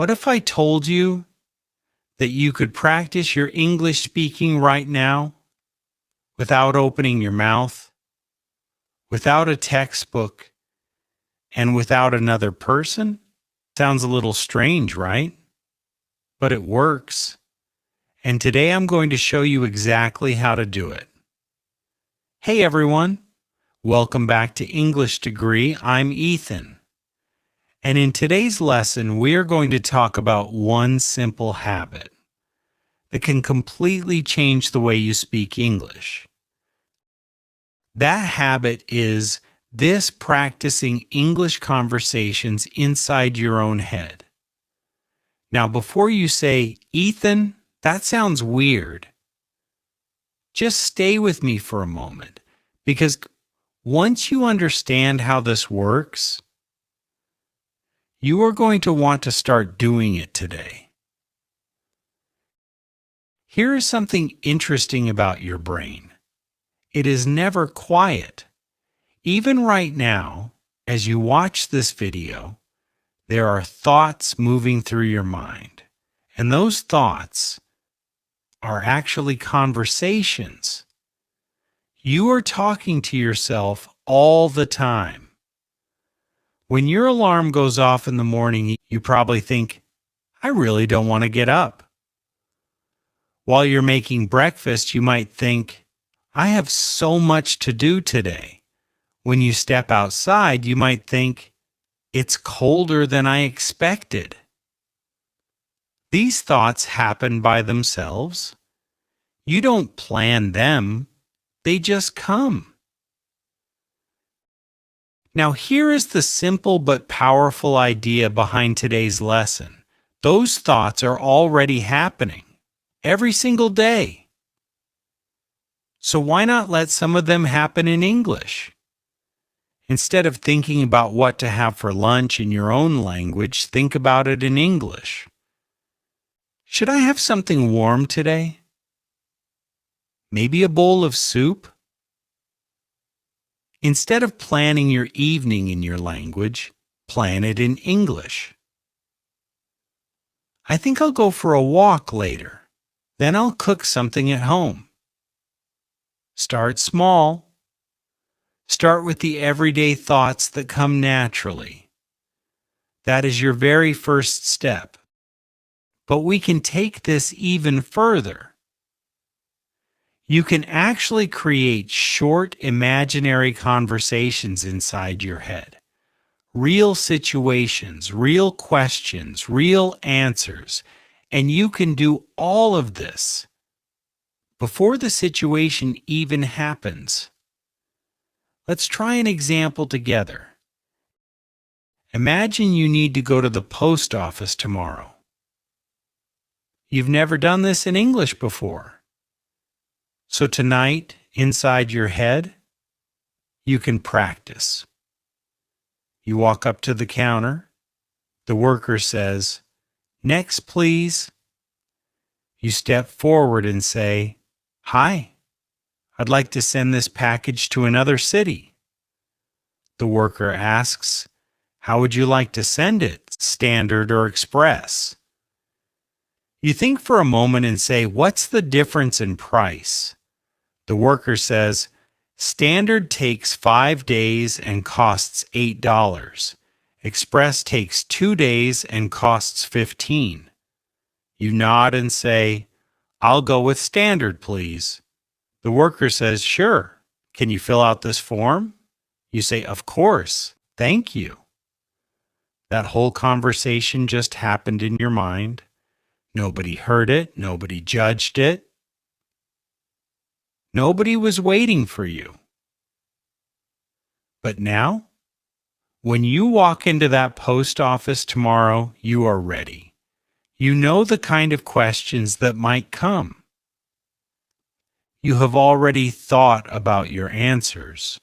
What if I told you that you could practice your English speaking right now without opening your mouth, without a textbook, and without another person? Sounds a little strange, right? But it works. And today I'm going to show you exactly how to do it. Hey everyone, welcome back to English Degree. I'm Ethan. And in today's lesson, we are going to talk about one simple habit that can completely change the way you speak English. That habit is this: practicing English conversations inside your own head. Now, before you say, Ethan, that sounds weird, just stay with me for a moment, because once you understand how this works, you are going to want to start doing it today. Here is something interesting about your brain. It is never quiet. Even right now, as you watch this video, there are thoughts moving through your mind. And those thoughts are actually conversations. You are talking to yourself all the time. When your alarm goes off in the morning, you probably think, I really don't want to get up. While you're making breakfast, you might think, I have so much to do today. When you step outside, you might think, it's colder than I expected. These thoughts happen by themselves. You don't plan them, they just come. Now, here is the simple but powerful idea behind today's lesson. Those thoughts are already happening every single day. So why not let some of them happen in English? Instead of thinking about what to have for lunch in your own language, think about it in English. Should I have something warm today? Maybe a bowl of soup? Instead of planning your evening in your language, plan it in English. I think I'll go for a walk later. Then I'll cook something at home. Start small. Start with the everyday thoughts that come naturally. That is your very first step. But we can take this even further. You can actually create short imaginary conversations inside your head. Real situations, real questions, real answers. And you can do all of this before the situation even happens. Let's try an example together. Imagine you need to go to the post office tomorrow. You've never done this in English before. So tonight, inside your head, you can practice. You walk up to the counter. The worker says, "Next, please." You step forward and say, "Hi, I'd like to send this package to another city." The worker asks, "How would you like to send it, standard or express?" You think for a moment and say, "What's the difference in price?" The worker says, "Standard takes 5 days and costs $8. Express takes 2 days and costs $15. You nod and say, "I'll go with standard, please." The worker says, "Sure. Can you fill out this form?" You say, "Of course. Thank you." That whole conversation just happened in your mind. Nobody heard it. Nobody judged it. Nobody was waiting for you. But now, when you walk into that post office tomorrow, you are ready. You know the kind of questions that might come. You have already thought about your answers.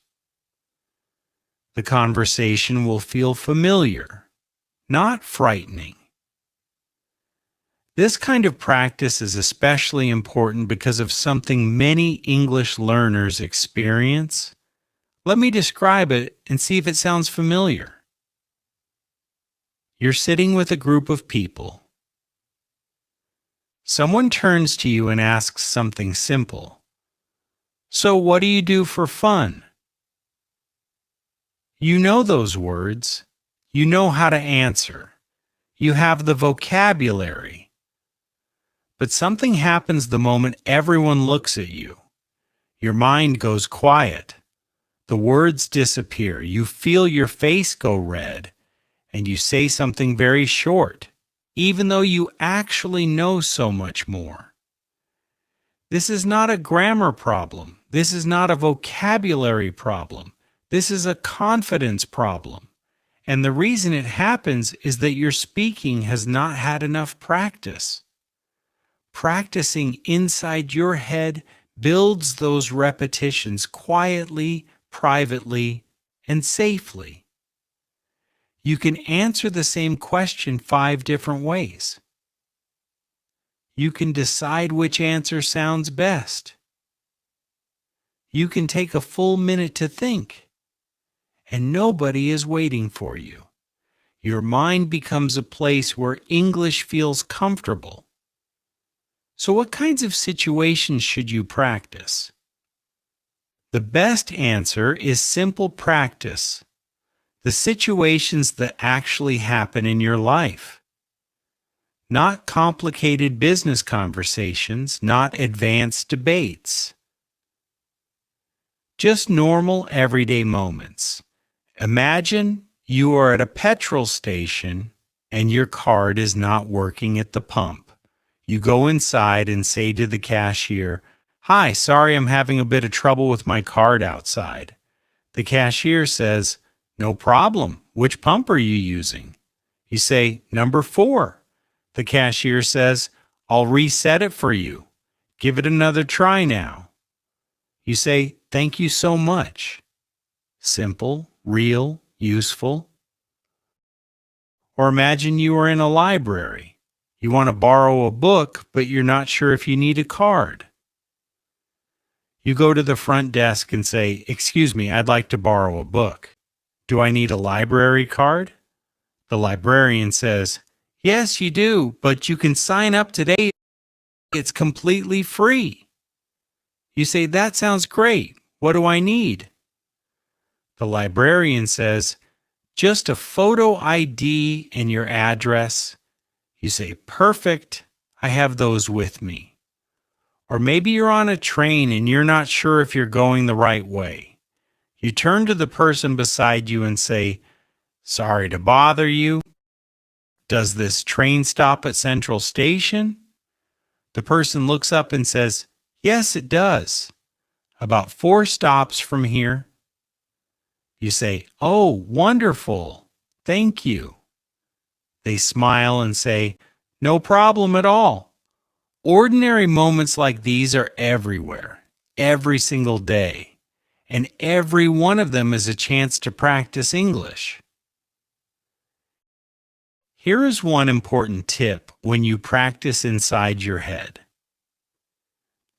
The conversation will feel familiar, not frightening. This kind of practice is especially important because of something many English learners experience. Let me describe it and see if it sounds familiar. You're sitting with a group of people. Someone turns to you and asks something simple. So, what do you do for fun? You know those words. You know how to answer. You have the vocabulary. But something happens the moment everyone looks at you. Your mind goes quiet. The words disappear. You feel your face go red, and you say something very short, even though you actually know so much more. This is not a grammar problem. This is not a vocabulary problem. This is a confidence problem. And the reason it happens is that your speaking has not had enough practice. Practicing inside your head builds those repetitions quietly, privately, and safely. You can answer the same question 5 different ways. You can decide which answer sounds best. You can take a full minute to think, and nobody is waiting for you. Your mind becomes a place where English feels comfortable. So what kinds of situations should you practice? The best answer is simple practice. The situations that actually happen in your life. Not complicated business conversations, not advanced debates. Just normal everyday moments. Imagine you are at a petrol station and your card is not working at the pump. You go inside and say to the cashier, "Hi, sorry I'm having a bit of trouble with my card outside." The cashier says, "No problem. Which pump are you using?" You say, "Number 4. The cashier says, "I'll reset it for you. Give it another try now." You say, "Thank you so much." Simple, real, useful. Or imagine you are in a library. You want to borrow a book, but you're not sure if you need a card. You go to the front desk and say, "Excuse me, I'd like to borrow a book. Do I need a library card?" The librarian says, "Yes, you do, but you can sign up today. It's completely free." You say, "That sounds great. What do I need?" The librarian says, "Just a photo ID and your address." You say, "Perfect. I have those with me." Or maybe you're on a train and you're not sure if you're going the right way. You turn to the person beside you and say, "Sorry to bother you. Does this train stop at Central Station?" The person looks up and says, "Yes, it does. About 4 stops from here." You say, "Oh, wonderful. Thank you." They smile and say, "No problem at all." Ordinary moments like these are everywhere, every single day, and every one of them is a chance to practice English. Here is one important tip when you practice inside your head.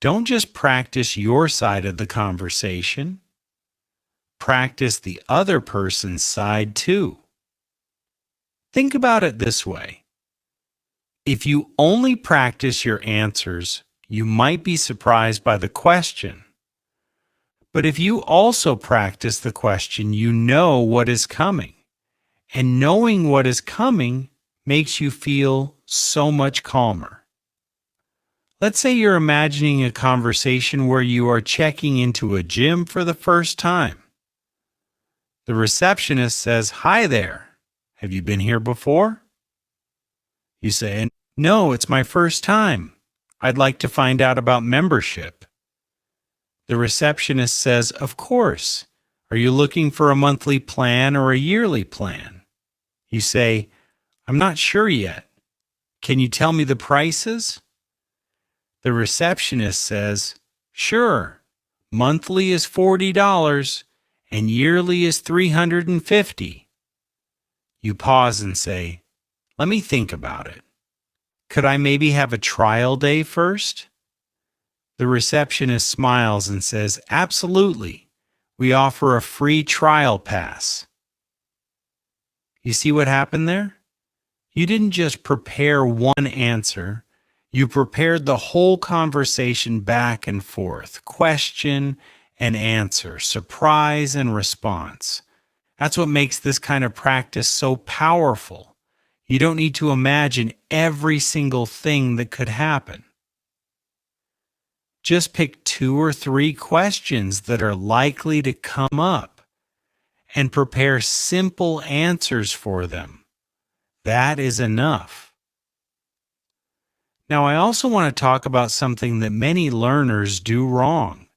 Don't just practice your side of the conversation. Practice the other person's side too. Think about it this way. If you only practice your answers, you might be surprised by the question. But if you also practice the question, you know what is coming. And knowing what is coming makes you feel so much calmer. Let's say you're imagining a conversation where you are checking into a gym for the first time. The receptionist says, "Hi there. Have you been here before?" You say, "No, it's my first time. I'd like to find out about membership." The receptionist says, "Of course. Are you looking for a monthly plan or a yearly plan?" You say, "I'm not sure yet. Can you tell me the prices?" The receptionist says, "Sure. Monthly is $40 and yearly is $350. You pause and say, "Let me think about it. Could I maybe have a trial day first?" The receptionist smiles and says, "Absolutely. We offer a free trial pass." You see what happened there? You didn't just prepare one answer, you prepared the whole conversation back and forth, question and answer, surprise and response. That's what makes this kind of practice so powerful. You don't need to imagine every single thing that could happen. Just pick 2 or 3 questions that are likely to come up and prepare simple answers for them. That is enough. Now, I also want to talk about something that many learners do wrong,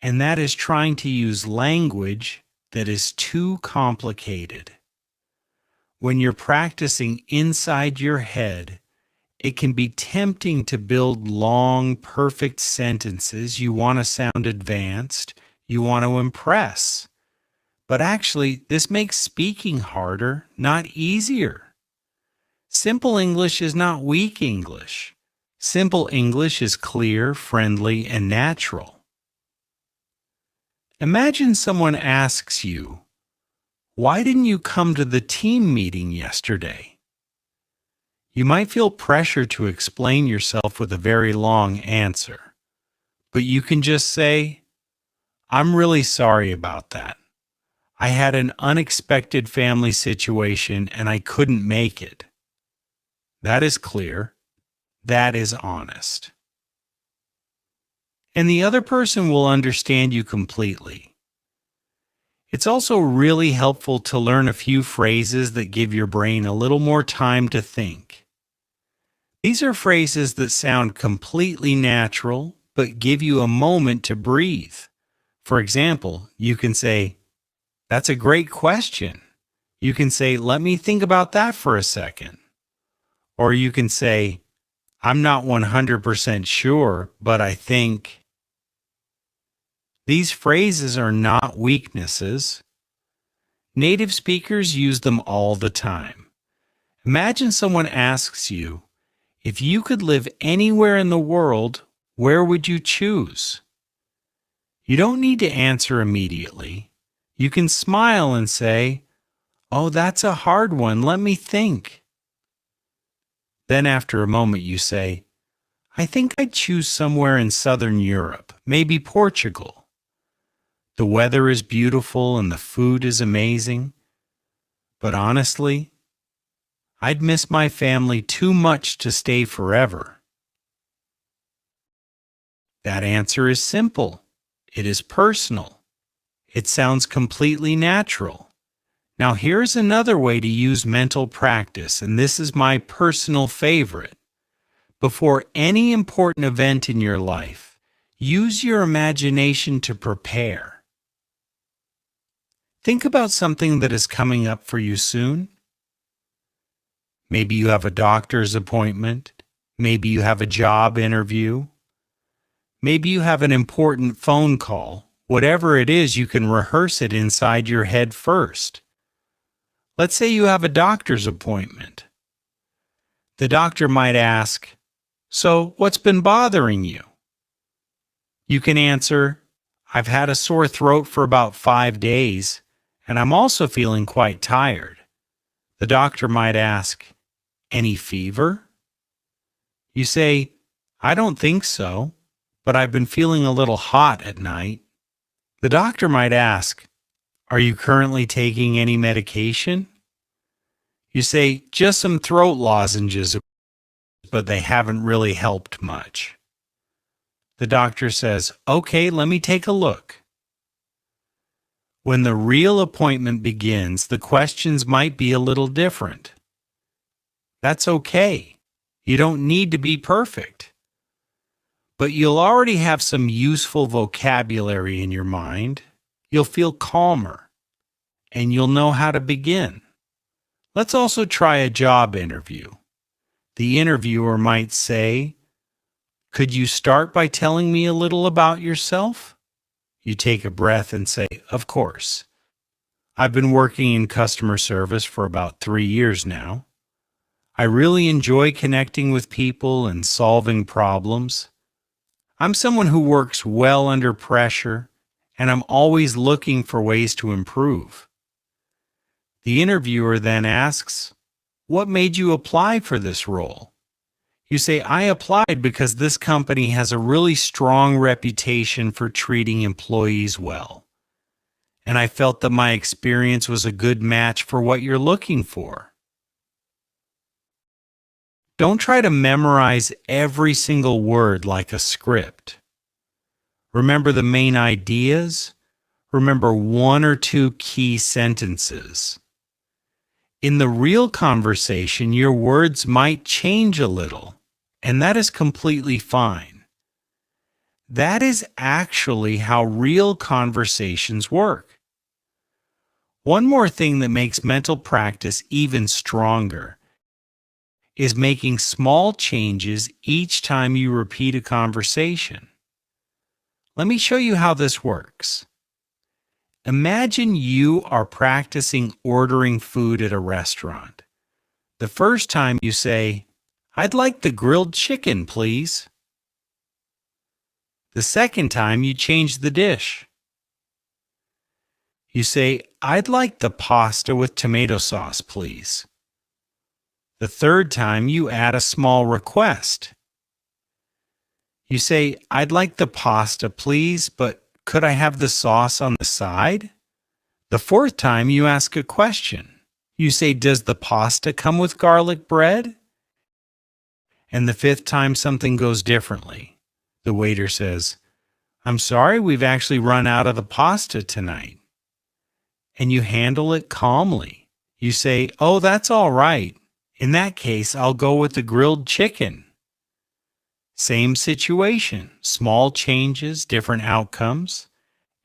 and that is trying to use language that is too complicated. When you're practicing inside your head, it can be tempting to build long, perfect sentences. You want to sound advanced, you want to impress. But actually, this makes speaking harder, not easier. Simple English is not weak English. Simple English is clear, friendly, and natural. Imagine someone asks you, "Why didn't you come to the team meeting yesterday?" You might feel pressure to explain yourself with a very long answer, but you can just say, "I'm really sorry about that. I had an unexpected family situation and I couldn't make it." That is clear. That is honest. And the other person will understand you completely. It's also really helpful to learn a few phrases that give your brain a little more time to think. These are phrases that sound completely natural, but give you a moment to breathe. For example, you can say, "That's a great question." You can say, "Let me think about that for a second." Or you can say, "I'm not 100% sure, but I think." These phrases are not weaknesses. Native speakers use them all the time. Imagine someone asks you, "If you could live anywhere in the world, where would you choose?" You don't need to answer immediately. You can smile and say, "Oh, that's a hard one. Let me think." Then after a moment you say, "I think I'd choose somewhere in Southern Europe, maybe Portugal. The weather is beautiful and the food is amazing. But honestly, I'd miss my family too much to stay forever." That answer is simple. It is personal. It sounds completely natural. Now here's another way to use mental practice, and this is my personal favorite. Before any important event in your life, use your imagination to prepare. Think about something that is coming up for you soon. Maybe you have a doctor's appointment. Maybe you have a job interview. Maybe you have an important phone call. Whatever it is, you can rehearse it inside your head first. Let's say you have a doctor's appointment. The doctor might ask, "So, what's been bothering you?" You can answer, "I've had a sore throat for about 5 days, and I'm also feeling quite tired." The doctor might ask, "Any fever?" You say, "I don't think so, but I've been feeling a little hot at night." The doctor might ask, "Are you currently taking any medication?" You say, "Just some throat lozenges, but they haven't really helped much." The doctor says, "Okay, let me take a look." When the real appointment begins, the questions might be a little different. That's okay. You don't need to be perfect. But you'll already have some useful vocabulary in your mind. You'll feel calmer, and you'll know how to begin. Let's also try a job interview. The interviewer might say, "Could you start by telling me a little about yourself?" You take a breath and say, "Of course. I've been working in customer service for about 3 years now. I really enjoy connecting with people and solving problems. I'm someone who works well under pressure, and I'm always looking for ways to improve." The interviewer then asks, what made you apply for this role? You say, I applied because this company has a really strong reputation for treating employees well, and I felt that my experience was a good match for what you're looking for. Don't try to memorize every single word like a script. Remember the main ideas. Remember one or two key sentences. In the real conversation, your words might change a little, and that is completely fine. That is actually how real conversations work. One more thing that makes mental practice even stronger is making small changes each time you repeat a conversation. Let me show you how this works. Imagine you are practicing ordering food at a restaurant. The first time you say, I'd like the grilled chicken, please. The second time you change the dish. You say, I'd like the pasta with tomato sauce, please. The third time, you add a small request. You say, I'd like the pasta, please, but could I have the sauce on the side? The fourth time, you ask a question. You say, does the pasta come with garlic bread? And the fifth time, something goes differently. The waiter says, I'm sorry, we've actually run out of the pasta tonight. And you handle it calmly. You say, oh, that's all right. In that case, I'll go with the grilled chicken. Same situation, small changes, different outcomes,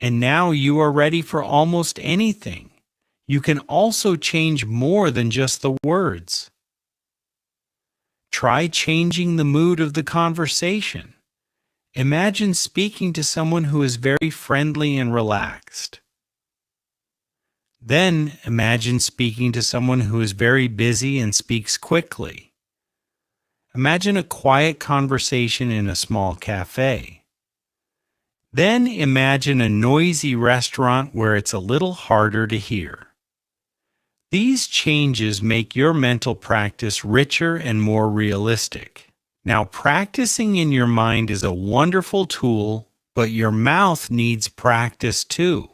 and now you are ready for almost anything. You can also change more than just the words. Try changing the mood of the conversation. Imagine speaking to someone who is very friendly and relaxed. Then imagine speaking to someone who is very busy and speaks quickly. Imagine a quiet conversation in a small cafe. Then imagine a noisy restaurant where it's a little harder to hear. These changes make your mental practice richer and more realistic. Now, practicing in your mind is a wonderful tool, but your mouth needs practice too.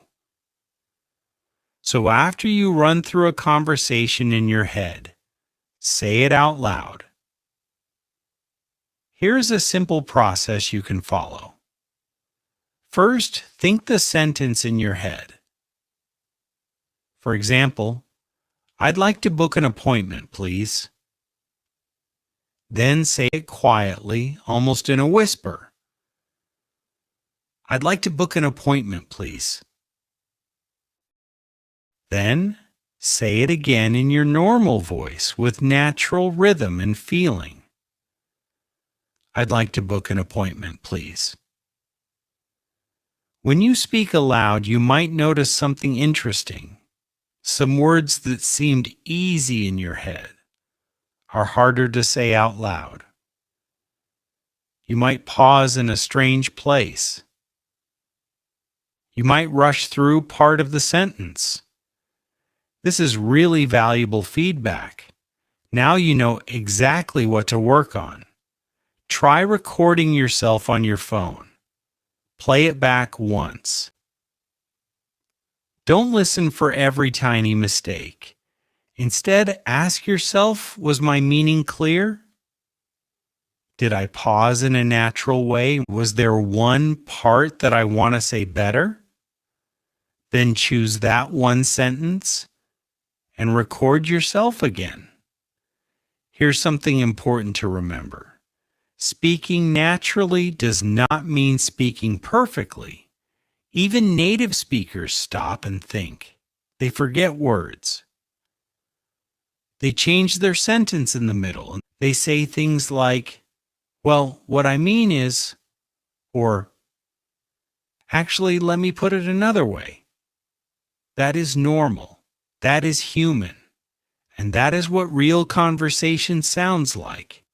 So after you run through a conversation in your head, say it out loud. Here's a simple process you can follow. First, think the sentence in your head. For example, I'd like to book an appointment, please. Then say it quietly, almost in a whisper. I'd like to book an appointment, please. Then say it again in your normal voice with natural rhythm and feeling. I'd like to book an appointment, please. When you speak aloud, you might notice something interesting. Some words that seemed easy in your head are harder to say out loud. You might pause in a strange place. You might rush through part of the sentence. This is really valuable feedback. Now you know exactly what to work on. Try recording yourself on your phone. Play it back once. Don't listen for every tiny mistake. Instead, ask yourself, was my meaning clear? Did I pause in a natural way? Was there one part that I want to say better? Then choose that one sentence and record yourself again. Here's something important to remember. Speaking naturally does not mean speaking perfectly. Even native speakers stop and think. They forget words. They change their sentence in the middle. They say things like, well, what I mean is, or actually, let me put it another way. That is normal. That is human. And that is what real conversation sounds like.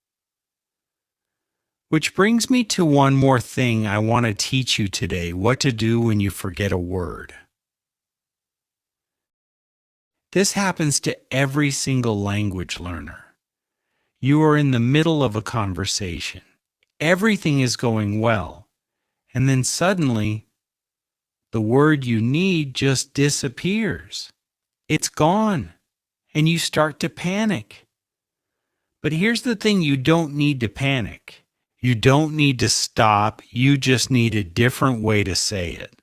Which brings me to one more thing I want to teach you today, what to do when you forget a word. This happens to every single language learner. You are in the middle of a conversation. Everything is going well. And then suddenly, the word you need just disappears. It's gone. And you start to panic. But here's the thing, you don't need to panic. You don't need to stop. You just need a different way to say it.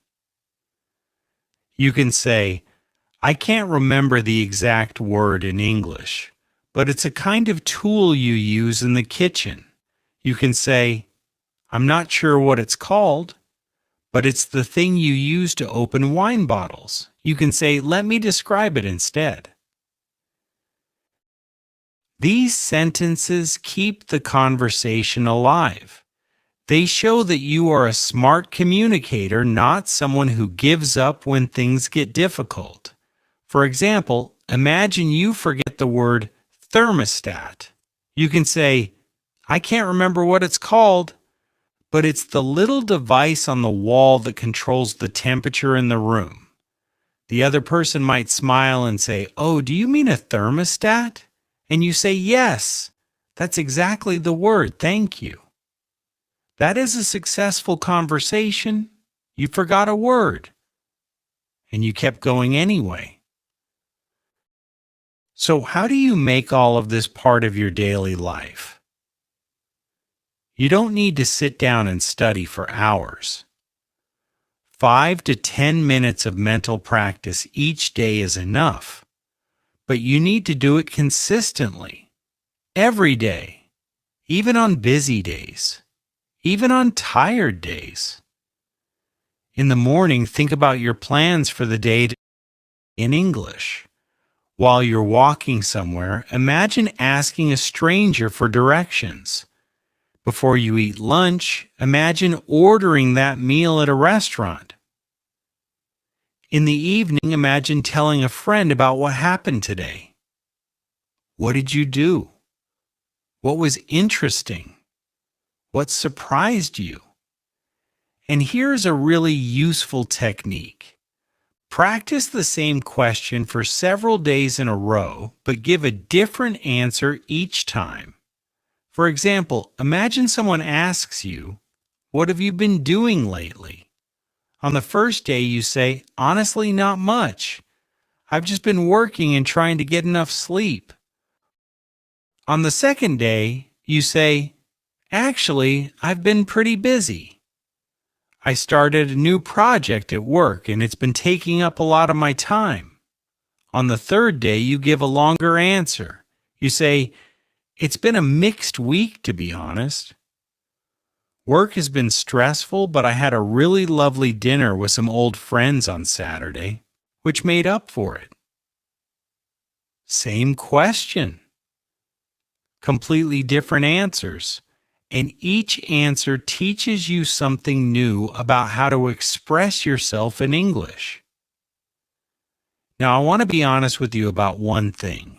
You can say, I can't remember the exact word in English, but it's a kind of tool you use in the kitchen. You can say, I'm not sure what it's called, but it's the thing you use to open wine bottles. You can say, let me describe it instead. These sentences keep the conversation alive. They show that you are a smart communicator, not someone who gives up when things get difficult. For example, imagine you forget the word thermostat. You can say, I can't remember what it's called, but it's the little device on the wall that controls the temperature in the room. The other person might smile and say, oh, do you mean a thermostat? And you say, yes, that's exactly the word, thank you. That is a successful conversation. You forgot a word, and you kept going anyway. So how do you make all of this part of your daily life? You don't need to sit down and study for hours. 5 to 10 minutes of mental practice each day is enough, but you need to do it consistently, every day, even on busy days, even on tired days. In the morning, think about your plans for the day in English. While you're walking somewhere, imagine asking a stranger for directions. Before you eat lunch, imagine ordering that meal at a restaurant. In the evening, imagine telling a friend about what happened today. What did you do? What was interesting? What surprised you? And here's a really useful technique. Practice the same question for several days in a row, but give a different answer each time. For example, imagine someone asks you, what have you been doing lately? On the first day, you say, honestly, not much. I've just been working and trying to get enough sleep. On the second day, you say, actually, I've been pretty busy. I started a new project at work and it's been taking up a lot of my time. On the third day, you give a longer answer. You say, it's been a mixed week, to be honest. Work has been stressful, but I had a really lovely dinner with some old friends on Saturday, which made up for it. Same question. Completely different answers. And each answer teaches you something new about how to express yourself in English. Now, I want to be honest with you about one thing.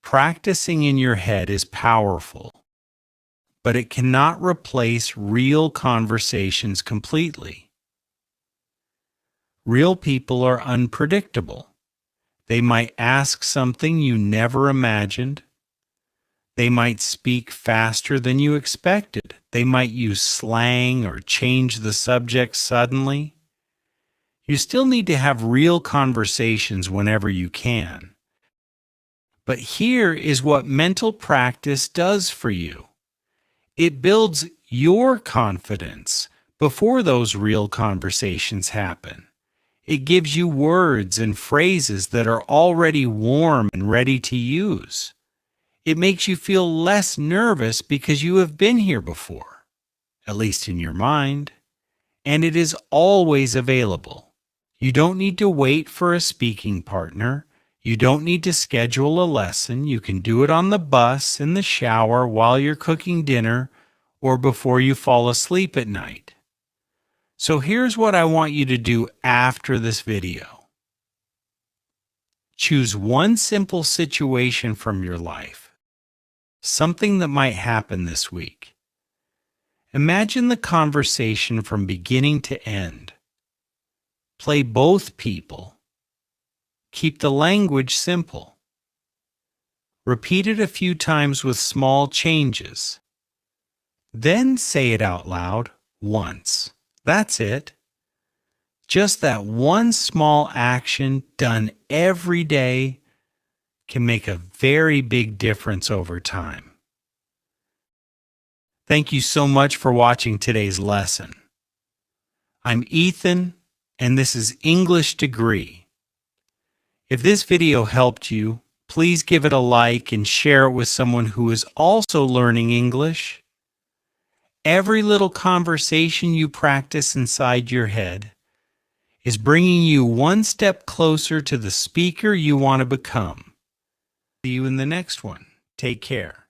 Practicing in your head is powerful, but it cannot replace real conversations completely. Real people are unpredictable. They might ask something you never imagined. They might speak faster than you expected. They might use slang or change the subject suddenly. You still need to have real conversations whenever you can. But here is what mental practice does for you. It builds your confidence before those real conversations happen. It gives you words and phrases that are already warm and ready to use. It makes you feel less nervous because you have been here before, at least in your mind, and it is always available. You don't need to wait for a speaking partner. You don't need to schedule a lesson. You can do it on the bus, in the shower, while you're cooking dinner, or before you fall asleep at night. So here's what I want you to do after this video. Choose one simple situation from your life, something that might happen this week. Imagine the conversation from beginning to end. Play both people. Keep the language simple. Repeat it a few times with small changes. Then say it out loud once. That's it. Just that one small action done every day can make a very big difference over time. Thank you so much for watching today's lesson. I'm Ethan, and this is English Degree. If this video helped you, please give it a like and share it with someone who is also learning English. Every little conversation you practice inside your head is bringing you one step closer to the speaker you want to become. See you in the next one. Take care.